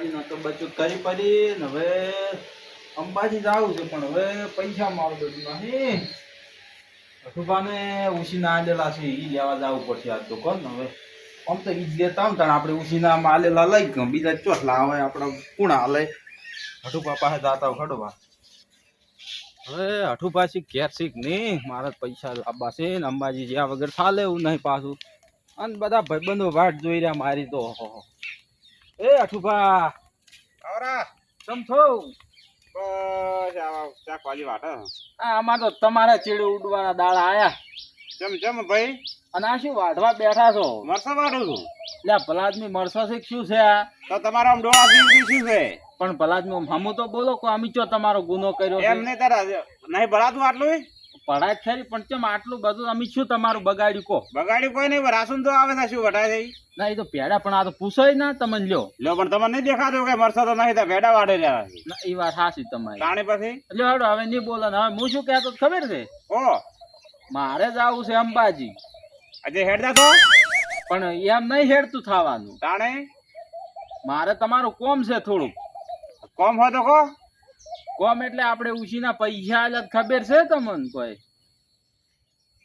અંબાજી નો તો બચત કરી પડી ને હવે અંબાજી જવું છે પણ હવે પૈસા મારું બધું નહીં. અઠુભાને ઉછીના આલેલા છે ઈ લેવા જવું પડશે આજ તો કોણ હવે આમ તો ઈ જ લેતા આમ તાણ આપણે ઉછીના આલેલા લઈ ગયો બીજા ચોટલા હવે આપણે પૂણા હાલે અઠુભા પાસે જાતા ખડોભા. હવે અઠુભા શીખ ઘેર શીખ નહીં મારા પૈસા લાવવા છે ને અંબાજી જ્યાં વગર ચાલે એવું નહીં પાછું. અને બધા ભાઈબંધો વાટ જોઈ રહ્યા મારી તો. એ અઠુભા આવરા તમ છો? બસ આવા શાકભાજી વાટે. આ આમાં તો તમારા ચીડે ઉડવાના દાડા આયા. જમ જમ ભાઈ. અને આ શું વાઢવા બેઠા છો? મરસા વાટું છું. એટલે ભલાદમી મરસો શીખ શું છે આ? તો તમારો આમ ડોળા શું છે? પણ ભલાદમી હમું તો બોલો કો અમે ચો તમારો ગુનો કર્યો છે? એમ નહીં તારા નહીં ભરાતું આટલું પડાય ખરી પણ કેમ આટલું બધું અમે શું તમારું બગાડ્યું કો? બગાડ્યું કોઈ નહીં રાસુન તો આવે છે શું વટાય છે ના એ તો પેડા પણ આ તો પૂછોય ના તમને લ્યો. લ્યો પણ તમને નહીં દેખાતું કે મરસા તો નહીં તો ભેડા વાટે રહ્યા છે. ના એ વાત સાચી તમારી. તાણી પછી એટલે હાડો હવે નહીં બોલો ને હવે હું શું કહેતો ખબર છે? ઓ મારે જવું છે અંબાજી. આજે હેડતા તો પણ એમ નહીં હેડતું થવાનું. તાણે મારે તમારું કોમ છે થોડુંક. કોમ હોય તો કો. કોમ એટલે આપણે ઉછીના પૈસા આલ્યા ખબર છે તમને કોઈ?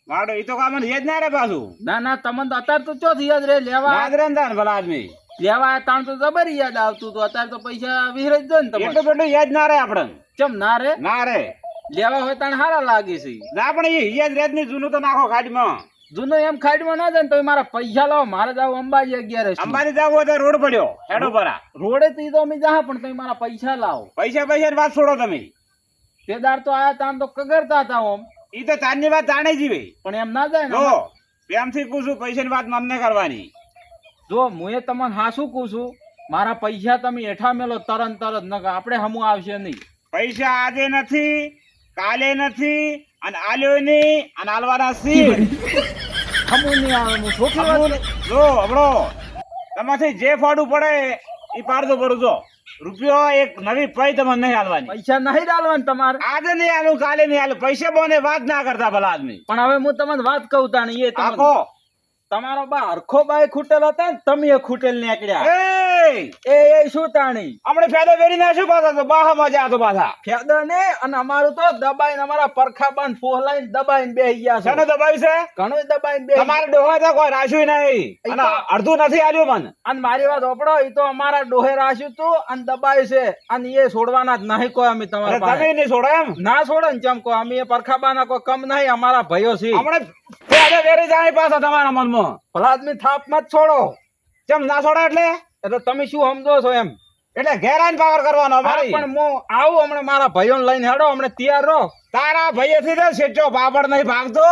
માડો ઈ તો કામ યાદ ના રે પાછું. ના ના તમને તો અત્યારે તો ચોથી યાદ રે લેવા યાદ રે ને ભલા આદમી લેવા તાણ તો જબર યાદ આવતું તો અત્યારે તો પૈસા વિહરાઈ જ ને તમને. એટલું બધું યાદ ના રે આપણને. ચમ ના રે? ના રે લેવા હોય તાણ હારા લાગે છે. ના પણ એ યાદ રેત ની જૂનું તો નાખો ખાડીમાં. જૂનો એમ ખાડમાં ના જાય ને તો મારા પૈસા લાવો. મારે જાવ અંબાજી 11. અંબાજી જાવ હોય તો રોડ પડ્યો હેડો પરા રોડે થી તો અમે જા પણ તમે મારા પૈસા લાવો. પૈસા પૈસા ની વાત છોડો તમે. તેદાર તો આયા તાણ તો કગરતા હતા ઓમ. ઈ તો તારની વાત તાણે જીવે. પણ એમ ના જાય ને. જો પ્રેમથી પૂછું પૈસા ની વાત મને કરવાની. જો હું એ તમને હાસું કહું છું મારા પૈસા તમે હેઠા મેલો તરત ન આપણે હમું આવશે નહીં. પૈસા આજે નથી કાલે નથી અને આલ્યો નહીં અને આલવાના સી હમું નહીં આવે. હું છોકરી વાત જો હમણો તમાથી જે ફાડું પડે એ પાડતો પડું છો. રૂપિયો એક નવી પૈ તમને નહીં આલવાની. પૈસા નહીં ડાલવાના તમારે. આજે નહીં આલું કાલે નહીં આલું. પૈસા બોને વાત ના કરતા ભલા આદમી. પણ હવે હું તમને વાત કહું તાણી એ આખો તમારો બા હરખો બાય ખૂટેલ હતા ને તમે એ ખૂટેલ નીકળ્યા. એ એ શું તાણી આપણે ફાયદો વેરી ના શું પાછા તો બાહા મજા આતો પાછા ફેદો ને. અને અમારું તો દબાઈને અમારા પરખા બાંધ ફોહલાઈને દબાઈને બેહી ગયા છે. શેને દબાવી છે? ઘણું દબાઈને બેહી. તમારે ડોહા તો કોઈ રાખ્યું નહીં અને અડધું નથી આલ્યું મને. અને મારી વાત ઓપડો એ તો અમારા ડોહે રાખ્યું તું અને દબાય છે અને એ છોડવાના જ નહીં કોઈ અમે તમારા પાસે. તમે નહીં છોડો એમ? ના છોડે ને ચમ કો અમે એ પરખા બાના કોઈ કમ નહીં અમારા ભાઈઓ છે. હમણે ફાયદો વેરી જાય પાછા તમારા મનમાં. ભલા આદમી થાપ માં જ છોડો. કેમ ના છોડે એટલે તમે શું સમજો છો એમ? એટલે ઘેર આવીને પાવર કરવાનો અમારી. પણ હું આવું હમણાં મારા ભાઈઓને લઈને હેડો હમણાં તૈયાર રહો. તારા ભાઈએથી તો શેઠો પાપડ નહીં ભાગતો.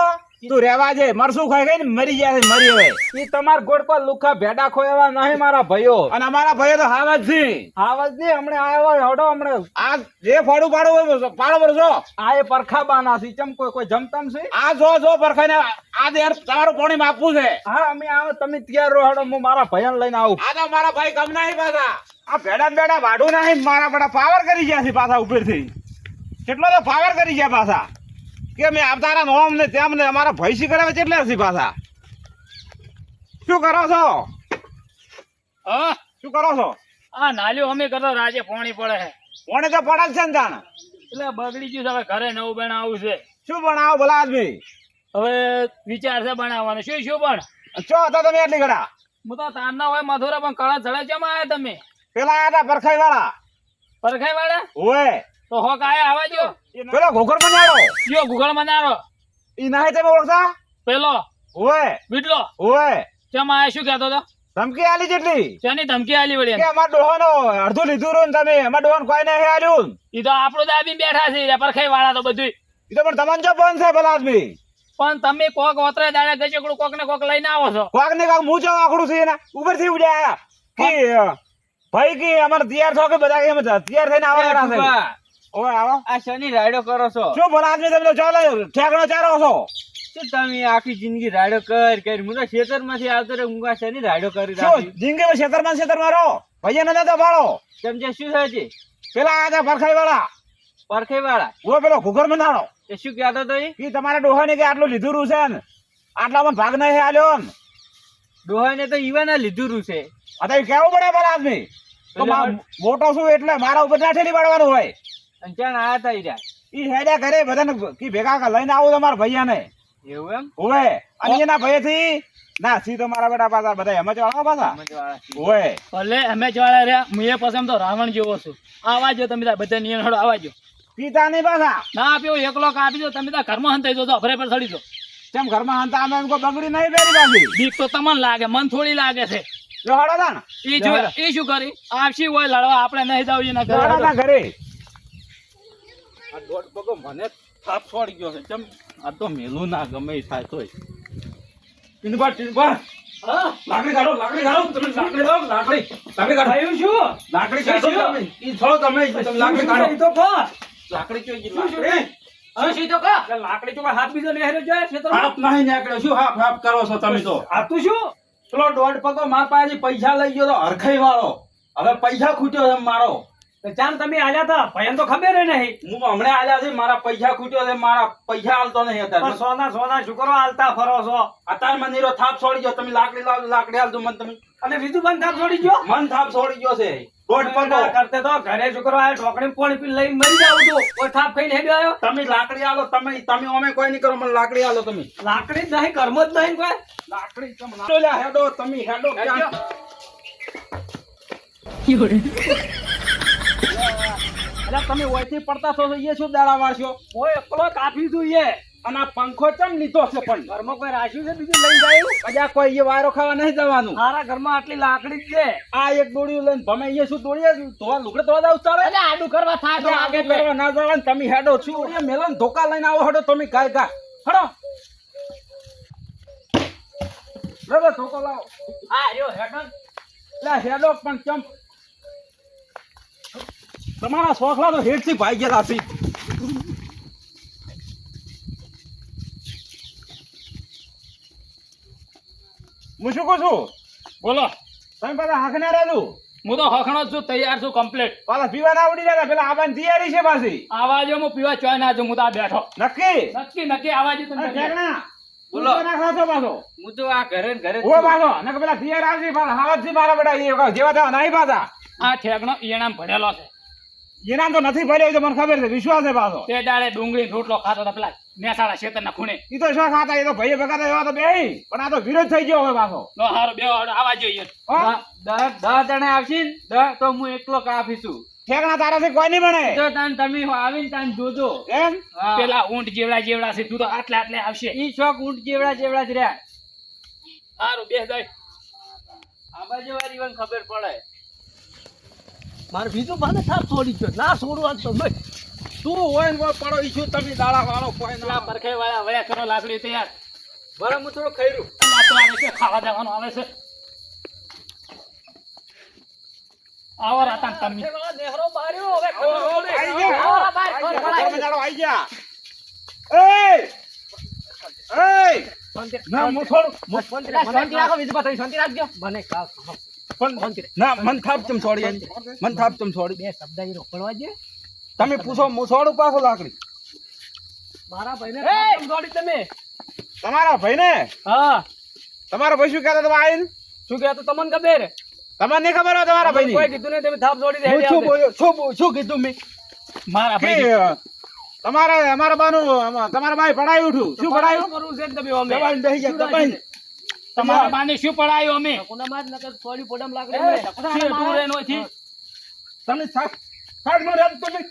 તું રેવા જે મરસું ખાઈ ખાઈને મરી ગયા છે મરી હવે. ઈ તમાર ગોળ પર લુખા ભેડા ખોયવા નહીં મારા ભાઈઓ. અને અમારા ભાઈઓ તો હાવ જ છે. આવાજ નહીં હમણાં આવ્યો હેડો હમણાં. આ જે ફાડું હોય પાડો પડજો. આ એ પરખા બાના છે ચમ કોઈ જમતમ છે. આ જો પરખાઈને આ યાર તમારું પાણી માપવું છે. હા અમે આવો તમે તૈયાર રહો હેડો હું મારા ભાઈઓને લઈને આવું. આ તો મારા ભાઈ કમ નહીં પાછા. આ ભેડા વાઢું નહીં મારા બધા પાવર કરી ગયા છે પાછા ઉપરથી. કેટલો તો પાવર કરી ગયા પાછા કે મેં આવતારા નોમ ને તેમ ને અમારા ભૈસી કરાવે કેટલા છે પાછા. શું કરો છો? હા શું કરો છો? આ નાલ્યો અમે કરતો રાજે પાણી પડે છે કોણે તો પડે છે ને તાણ. એટલે બગડી ગયું છે. હવે ઘરે નવું બનાવવું છે. શું બનાવો ભલા આદમી? હવે વિચાર છે બનાવવાનો. શું પણ ચો હતા તમે એટલી ઘડા? હું તો તારના હોય મથુરા પણ કળા ચડે કેમ આયા તમે? પેલા આયા હતા પરખાઈ વાળા. પરખાઈ વાળા ઓય તો હોક આયા આવા જો. પેલો ઘોઘર બનાડો જો ગુગળ મનારો ઈ નાહે તમે ઓળખતા? પેલો ઓય બીટલો ઓય કેમ આયા? શું કહેતો હતો? ધમકી આલી જેટલી શેની ધમકી આલી વળી? કે અમાર ડોહાનો અડધું લીધું રહ્યું ને તમે અમાર ડોહાને કોઈ નહીં આલ્યું. ઈ તો આપણું દાબી બેઠા છે પરખાઈ વાળા તો બધું. ઈ તો પણ તમને જો બંધ છે ભલા આદમી. પણ તમે કોક ઓતરે દાડે ગચકડું કોક ને કોક લઈને આવો છો. કોક ને કોક મૂચો આખડું છે એના ઉપરથી ઉડ્યા કે ભાઈ કે અમાર તૈયાર થો કે બધા એમ તૈયાર થઈને આવવાના છે. ઓય આવો. આ શની રાયડો કરો છો? શું ભલા આદમી તમે તો ચાલો ઠેકણો ચારો છો. શું તમે આખી જિંદગી રાયડો કરી હું તો ખેતર માંથી આવતો રે હું આ શની રાયડો કરી શું જિંદગીમાં ખેતરમાં રહો ભાઈ નતા ભાળો. કેમ છે શું થાય છે? પેલા આયા હતા પરખાઈ વાળા. પરખાઈ વાળા ઓ પેલો ઘુઘર બનાડો એ શું કહેતો હતો? એ તમારા ડોહા ને કે આટલું લીધું રૂ છે ને આટલામાં ભાગ નહીં આલ્યો ને. ડોહાને તો ઈવાના લીધું રૂ છે. આ તો કેવું પડે ભલા આદમી. તો મોટો છું એટલે મારા ઉપર ના ઠેલી પાડવાનું હોય. અને ક્યાં આયા તા ઈ રહ્યા? ઈ હેડ્યા ઘરે બધાને કી ભેગા લઈને આવું તમારા ભૈયાને. એવું એમ? ઓય અને એના ભૈયાથી ના સી તો મારા બેટા પાછા બધા એમ જ વાળા પાછા. ઓય ભલે અમે જ વાળા રહ્યા, હું એ પછી એમ તો રાવણ જેવો છું. આવાજો તમે તાર બધા નિયમ હડો આવાજો. પીતા નહીં પાછા. ના પીવો એકલો કાપી દો, તમે તાર ઘરમાં હંતાઈ દો તો અફરે પર ચડી દો. કેમ ઘરમાં હંતા અમે એમ કો બગડી નહીં પહેરી પાછી. બીક તો તમને લાગે, મન થોડી લાગે છે. જો હડો તા ને ઈ જો ઈ શું કરી આવશી હોય લડવા, આપણે નહીં જાવ એના ઘરે. હડો તા ઘરે. આ દોઢ પગો મને થાપ છોડી ગયો છે. કેમ આ તો મેલું ના ગમે ઈ થાય તોય. ટીનબા હા લાકડી કાઢો, લાકડી કાઢો, તમે લાકડી લાવો, લાકડી કાઢો. થયું શું? લાકડી કાઢો તમે. ઈ છોડો તમે, તમે લાકડી કાઢો. ઈ તો કહો. લાકડી કયો ઈ શું લાકડી? હવે સીધો કહો. એટલે લાકડી ચોકા હાથ બીજો લઈ હેર્યો જાય ક્ષેત્રમાં. હાફ નહીં નીકળ્યો. શું હાફ હાફ કરો છો તમે તો? આ તું શું? પેલો દોઢ પગો મારા પાસેથી પૈસા લઈ ગયો તો હરખાઈ વાળો. હવે પૈસા ખૂટ્યો છે મારો. તો ચાલ તમે આલ્યા તા ભયન તો ખબર નહીં. હું હમણાં આલ્યા છે, મારા પૈસા ખૂટ્યો છે, મારા પૈસા હાલતો નહીં અત્યારે. સોના શુકરો હાલતા ફરો છો. અત્યારે મને એરો થાપ છોડી ગયો. તમે લાકડી લાવો, લાકડી હાલજો મને તમે. અને બીજું બંધ થાપ છોડી ગયો. મન થાપ છોડી ગયો છે. દોઢ પગો કરતે તો ઘરે છોકરો આયો ઢોકળી પાણી પી લઈને મરી જાવ તો કોઈ થાપ ખાઈને હેડ્યો આવ્યો. તમે લાકડી હાલો, તમે અમે કોઈ નહીં કરો. મને લાકડી હાલો તમે. લાકડી જ નહીં, કર્મ જ નહીં કોઈ. લાકડી તમે લ્યા, હેડો તમે હેડો ક્યાં? અલા તમે ઓયથી પડતા છો તો એ શું દાડા વાળશો? કોઈ એકલો કાપી જોઈએ. અને આ પંખો ચમ લીધો છે પણ? ઘરમાં કોઈ રાખ્યું છે બીજું લઈ જાય? કજા કોઈ એ વાયરો ખાવા નહીં જવાનું. મારા ઘરમાં આટલી લાકડી જ છે. આ એક દોડીયું લઈને તમે એ શું દોડીએ ધોવા લુગડે ધોવા જાવ ચાલે? એટલે આડું કરવા થાય તો આગે કરવા ના જવાનું. તમે હેડો છું એ મેલન ધોકા લઈને આવો. હેડો તમે ગાય ગા હેડો. બરાબર ધોકો લાવો. આ રહ્યો હેઠળ. એટલે હેડો પણ ચમ તમારા શોખલા તો હેઠથી ભાઈ ગયેલા છે. હું શું કહું છું? બોલો. તમે પાછા હાંકને રહેલું. હું તો હખણો જ છું, તૈયાર છું કમ્પ્લીટ. પાછા પીવા ના આવડી જતા પેલા આવવાની તૈયારી છે પાછી. આવાજો હું પીવા ચોય ના છું, હું તો આ બેઠો. નક્કી. નક્કી આવાજો અરે તમે. ઠેકણા. બોલો. તું તો ના ખાતો પાછો. હું તો આ ઘરે ને ઘરે જ ઓ છું. પાછો નકર પેલા તૈયાર આવશે પાછા હાવતથી મારા બેટા એ જેવા તેવા નહીં પાછા. આ ઠેકણો ઈનામ ભરેલો છે. એનામ તો નથી ભર્યો એ તો મને ખબર છે. વિશ્વાસ છે પાછો. તે દાડે ડુંગળી રોટલો ખાતો હતા પેલા નેસાડા ખેતરના ખૂણે. ઈ તો શું ખાતા એ તો ભાઈ ભગાતા એવા તો બેહી પણ આ તો વિરોધ થઈ ગયો હવે પાછો. લો હારો બે આવાજો ઈ. હો? 10 જણા આવશે ને 10 તો હું એકલો કાપીશું. ઠેકણા તારાથી કોઈ નહીં બને. તો તમે આવીને તાન જોજો. એમ હા. પેલા ઊંટ જેવડા છે, તું તો આટલે આવશે. ઈ શોખ ઊંટ જેવડા જ રહ્યા. હારું બે જાય. આ બાજુ વાળી મને ખબર પડે. મારે બીજું મને થાપ છોડી ગયો ના છોડવા તો ભાઈ. તું હોય ને પડો ઈ શું તમે દાડા વાળો કોઈ પેલા ના. પરખે વાળા વયા કરો લાકડી તૈયાર. બરાબર હું થોડો ખૈરું. આ તો આવે છે ખાવા દેવાનું આવે છે. આવો રાતા તમે. નેહરો માર્યો હવે આઈ ગયા. આવો બહાર ખોર તમે પડાય. જાણો આઈ ગયા. એય! એય! ના હું થોડું શાંતિ રાખો બીજું પાછું શાંતિ રાખજો. મને કાલ પણ ના મન થાપ ચમ છોડી એની. મન થાપ ચમ છોડી. બે શબ્દ ઈ રોકડવા દે. તમે પૂછો હું છોડું પાછો લાકડી. મારા ભાઈને થાપ છોડી તમે. તમારા ભાઈને હા તમારો ભાઈ શું કહેતો તમે આવીને શું કહેતો તમને ખબર? તમને નહીં ખબર હોય તમારા કોઈ ભાઈની કીધું નહીં તમે થાપ છોડી દે. હું શું બોલ્યો? શું કીધું મેં? મારા કે ભાઈ તમારે અમારા બાનું તમારા ભાઈ પડાયું ઉઠું શું પડાયું કરવું છે ને તમે અમે. દબાઈને બેસી જા, દબાઈને. તમારા બાને શું પડાયું અમે? તમે સાઈડમાં રહેજો તમે.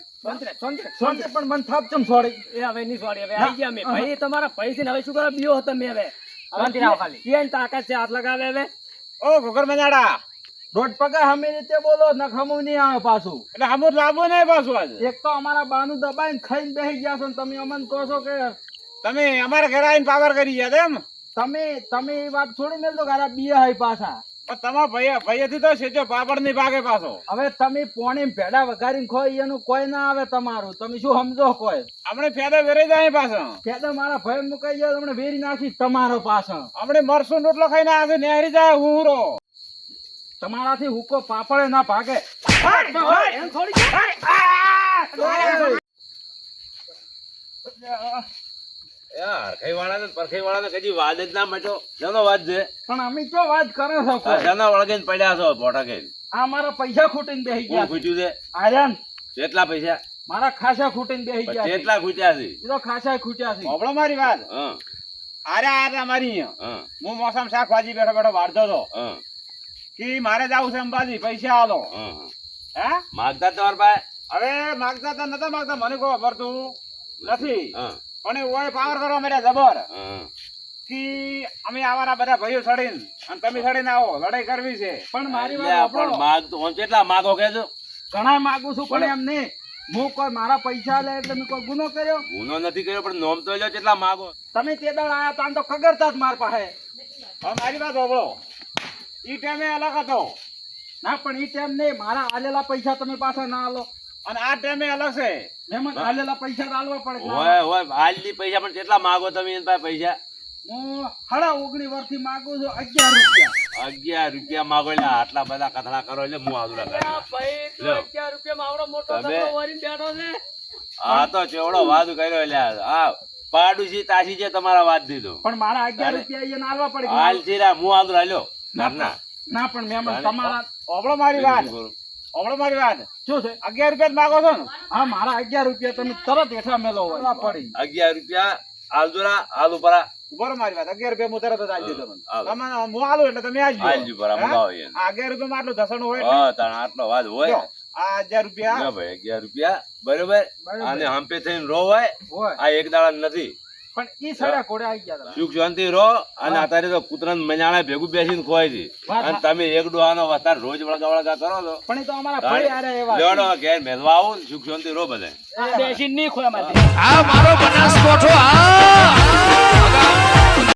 શાંતિ પણ મન થાપ ચમ છોડી. એ હવે નહીં છોડી, હવે આઈ ગયા અમે. ભાઈ તમારા પૈસા હવે શું કરો બીઓ તમે હવે. શાંતિ રાખો ખાલી. કેમ તાકાત છે હાથ લગાવે હવે? ઓ ઘોઘર મજાડા દોઢ પગા હમે રીતે બોલો નખમું નહીં આવે પાછું. એટલે આમ લાંબુ નહીં પાછું આજે એક તો અમારા બાનું દબાઈને ખાઈને બેસી ગયા છો ને તમે અમને કહો છો કે તમે અમારા ઘરે આવીને પાવર કરી ગયા એમ તમે એ વાત છોડી મેલજો કે આ બીયા હોય પાછા. પણ તમારા ભાઈથી તો સેજો પાપડ નહીં ભાગે પાછો હવે તમે પોણી ભેડા વઘારીને ખો એનું કોઈ ના આવે તમારું. તમે શું સમજો કોઈ? આપણે ફેદા વેરાઈ જાય પાછો પેદા મારા ભાઈ મુકાઈ જાય તમને વેરી નાખી તમારો પાછો. આપણે મરસું રોટલો ખાઈને આવે નેહરી જાય હુંરો તમારાથી હુકો પાપડે ના ભાગે. એમ થોડી યાર કઈ વાળા ને પરખઈ વાળા ને કદી વાદ જ ના મટ્યો. જેનો વાદ છે પણ અમે શું વાત કરો છો કોઈ? જેના વળગે પડ્યા છો ભોટા કે આ મારા પૈસા ખૂટીને બેસી કોણ ગયા ખૂટ્યું છે આર્યન કેટલા પૈસા મારા ખાસા ખૂટીને બેસી ગયા છે. કેટલા ખૂટ્યા છે એ તો ખાસા ખૂટ્યા છે. સાંભળો મારી વાત હા આરે મારી અહીંયા. હા હું મોસમ શાકભાજી બેઠો બેઠો વાળતો હતો હા કે મારે જવું છે અંબાજી પૈસા આલો હા હે માગતા તમારા પાસે હવે માગતા તો નતા માગતા મને કોઈ ખબર તું નથી હા પણ એ ઓય પાવર કરવા મળ્યા જબર હા કે અમે આવાના બધા ભાઈઓ ચડીને અને તમે ચડીને આવો લડાઈ કરવી છે પણ મારી એટલે વાત પણ સાંભળો. માગ તો આમ કેટલા માગો કહેજો ઘણા માંગુ છું પણ એમ નહીં હું કોઈ મારા પૈસા લે એટલે મેં કોઈ ગુનો કર્યો ગુનો નથી કર્યો પણ નોમ તો લ્યો કેટલા માગો તમે તે દાડ આયા તા તો ખગડતા જ માર પાસે હવે મારી વાત સાંભળો ઈ ટાઈમે અલગ હતો ના પણ એ ટાઈમ નહીં મારા આલેલા પૈસા તમે પાછા ના આલો અને આ ટાઈમે અલગ છે મહેમાન આલેલા પૈસા તો આલવા પડે કે ના હોય હોય હાલની પૈસા પણ કેટલા માગો તમે એની પાસે પૈસા હું 19 વર્ષથી માંગુ છું 11 11 રૂપિયા રૂપિયા માગો એટલે આટલા બધા કથળા કરો એટલે હું આદુરા કરું આ ભાઈ તો લ્યો. 11 રૂપિયામાં આવડો મોટો તમે- તબલો વળીને બેઠો છે આ તો ચેવડો વાદ કર્યો એટલે આ પાડુસી તાસી છે તમારા વાત દીધો પણ મારા 11 રૂપિયા એને આલવા પડે કે ના? હાલ ચીરા હું આદુરા લ્યો ના ના ના પણ મહેમાન તારે- તમારા સાંભળો મારી વાત સાંભળો મારી વાત શું છે 11 રૂપિયા જ માગો છો ને હા મારા 11 રૂપિયા તમે તરત હેઠા મેલો હોય પડી 11 રૂપિયા આલદુરા આલુ પરા બરો મારી વાત 11 રૂપિયા હું તરત જ આલી દઉં હાલો. તમને હું આલું એટલે તમે આલજો આલજો પરા હે? મંગાવો એને આ 11 રૂપિયામાં આટલું ધસણ હોય એટલે હા તાણ આટલો વાદ હોય જો, આ 1000 રૂપિયા લ્યો ભાઈ 11 રૂપિયા બરોબર બરોબર. આને હંપે થઈને રો હોય હોય આ એક દાડા નથી પણ ઈ સડા કોડે આવી ગયા તમે. સુખ શાંતિ રો અને અત્યારે તો કૂતરાને મજાણે ભેગું બેસીને ખોય છે વાત અને તમે એક ડોહાનો વસ્તાર રોજ વળગા કરો છો પણ ઈ તો અમારા ભાઈ હારે એવા લેવડો ઘેર મેલવા આવો ને સુખ શાંતિ રો બધાય આ બેસીને નહીં ખોયા મારે આ મારો બનાસકોઠો આ